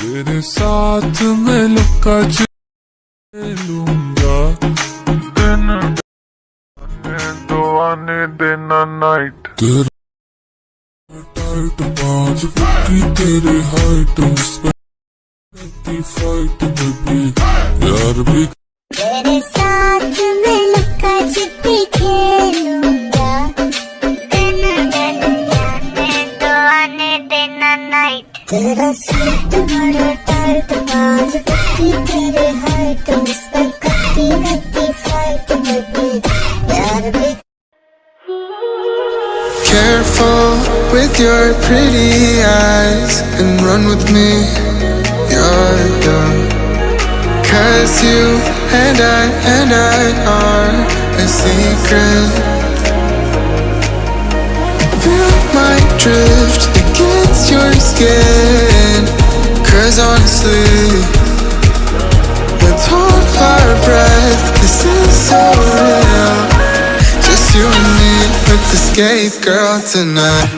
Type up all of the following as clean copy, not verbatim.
तेरे साथ मैं लुका लूंगा दिन दो आने देना नाइट टाइट बाज की तेरे हाइट फाइट बेबी यार भी तेरे साथ मैं लुका छिपी खेलूंगा दिन दो आने देना नाइट तेरा सूट बड़ा टाइट बाज की तेरे हाइट उस पर करती रहती फाइट बेबी यार भी Careful with your pretty eyes and run with me, yeah. Cause you and I are a secret. Feel my drift against your skin. Cause honestly, let's hold our breath. This is so real. Just you and me with the skate girl tonight.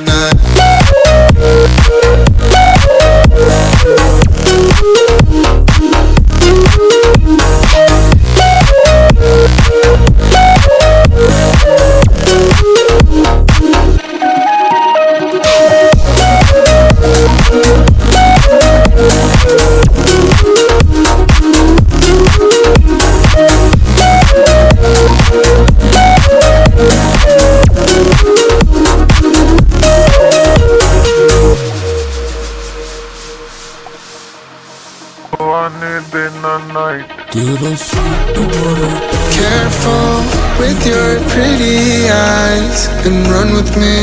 Careful with your pretty eyes and run with me,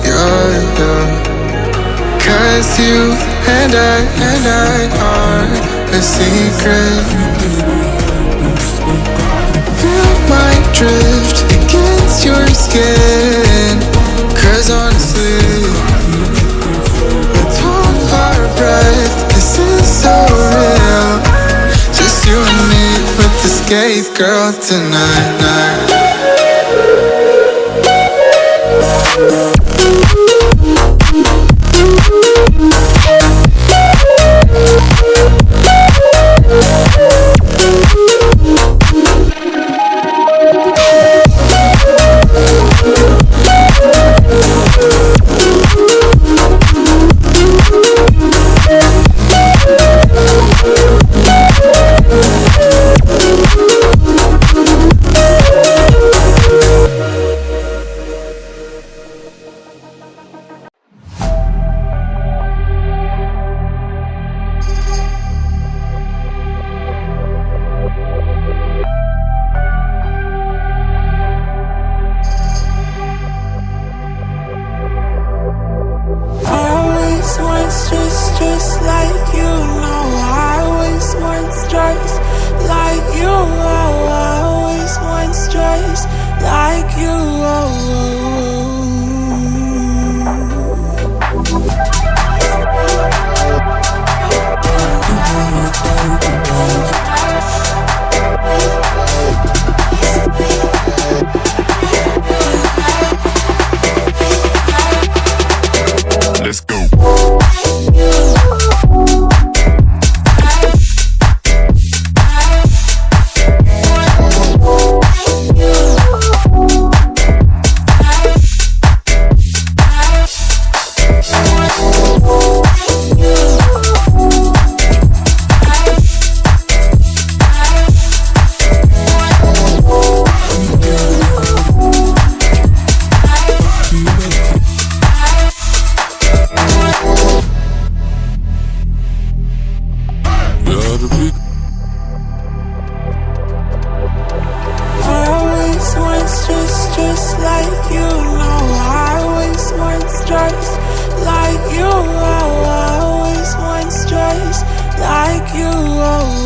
yeah. Cause you and I are a secret. Feel my drift against your skin. Cause honestly, let's hold our breath. This is so real. Just you and me with the skate girl tonight. Just like you know, I always want just like you. I always want just like you. Let's go. Just like you know, I always want just like you. I always want just like you.